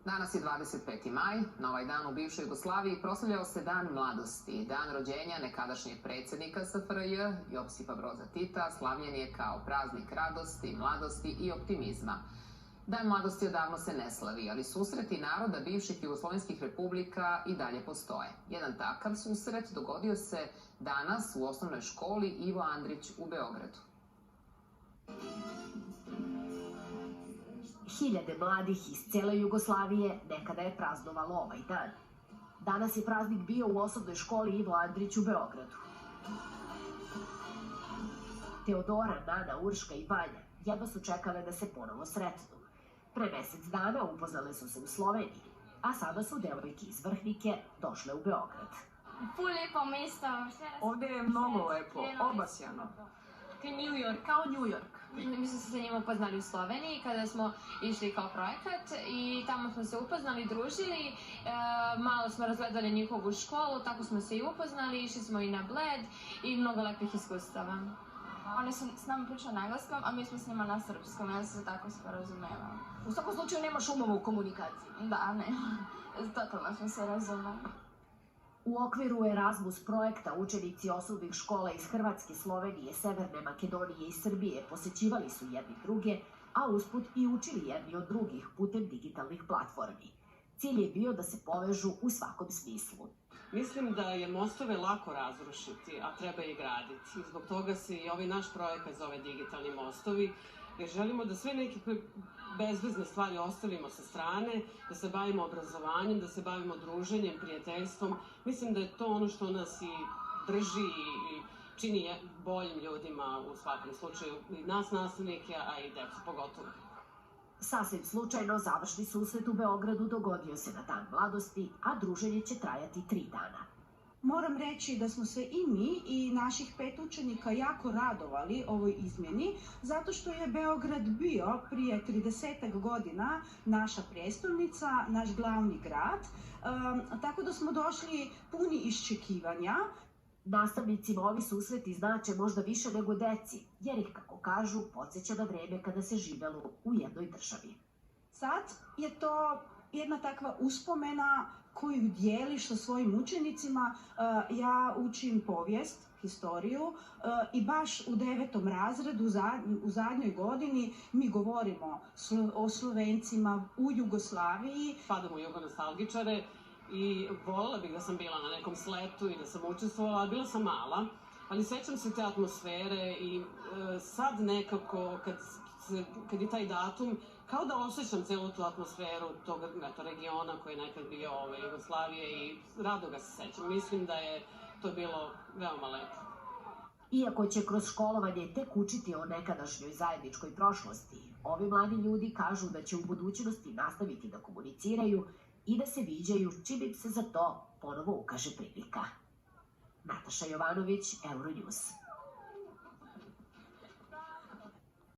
Danas je 25. maj, na ovaj dan u bivšoj Jugoslaviji proslavljao se Dan mladosti, dan rođenja nekadašnjeg predsjednika SFRJ, Josipa Broza Tita, slavljen je kao praznik radosti, mladosti i optimizma. Dan mladosti odavno se ne slavi, ali susreti naroda bivših jugoslovenskih republika i dalje postoje. Jedan takav susret dogodio se danas u osnovnoj školi Ivo Andrić u Beogradu. Hiljade mladih iz cele Jugoslavije nekada je praznovalo ovaj dan. Danas je praznik bio u osnovnoj školi Ivo Andrić u Beogradu. Teodora, Nana, Urška i Vanja jedva su čekale da se ponovo sretnu. Pre mesec dana upoznale su se u Sloveniji, a sada su devojke iz Vrhnike došle u Beograd. Lepo mesto. Ovde je mnogo lepo, obasjano. Kao New York. Mi smo se sa njima upoznali u Sloveniji kada smo išli kao projekat i tamo smo se upoznali, družili, malo smo razgledali njihovu školu, tako smo se i upoznali, išli smo i na Bled i mnogo lepih iskustava. Oni su s nama pričali na engleskom, a mi smo s njima na srpskom, ja se tako sporazumevamo. U svakom slučaju nema šumova u komunikaciji. Da, nema. Totalno smo se razumeli. U okviru Erasmus projekta učenici osnovnih škola iz Hrvatske, Slovenije, Severne Makedonije i Srbije posećivali su jedni druge, a usput i učili jedni od drugih putem digitalnih platformi. Cilj je bio da se povežu u svakom smislu. Mislim da je mostove lako razrušiti, a treba ih graditi. I zbog toga se i ovaj naš projekat zove Digitalni mostovi, jer želimo da sve neke bezvezne stvari ostavimo sa strane, da se bavimo obrazovanjem, da se bavimo druženjem, prijateljstvom. Mislim da je to ono što nas i drži i čini boljim ljudima u svakom slučaju, i nas nastavnike, a i decu pogotovo. Sasvim slučajno, završni susret u Beogradu dogodio se na Dan mladosti, a druženje će trajati 3 dana. Moram reći da smo se i mi i naših 5 učenika jako radovali ovoj izmjeni, zato što je Beograd bio prije 30 godina naša prijestolnica, naš glavni grad, tako da smo došli puni iščekivanja. Nastavnicima ovi susreti znače možda više nego deci, jer ih, kako kažu, podsjeća na vreme kada se živelo u jednoj državi. Sad je to jedna takva uspomena koju dijeliš sa svojim učenicima. Ja učim povijest, historiju i baš u 9. razredu u zadnjoj godini mi govorimo o Slovencima u Jugoslaviji. Padamo u jugonostalgičare i voljela bih da sam bila na nekom sletu i da sam učestvovala, bila sam mala, ali sećam se te atmosfere i sad nekako kad je taj datum, kao da osjećam celu tu atmosferu tog regiona koji je nekad bio Jugoslavije i rado ga se sećam. Mislim da je to bilo veoma lepo. Iako će kroz školovanje tek učiti o nekadašnjoj zajedničkoj prošlosti, ovi mladi ljudi kažu da će u budućnosti nastaviti da komuniciraju i da se viđaju čim im se za to ponovo ukaže prilika. Nataša Jovanović, Euronews.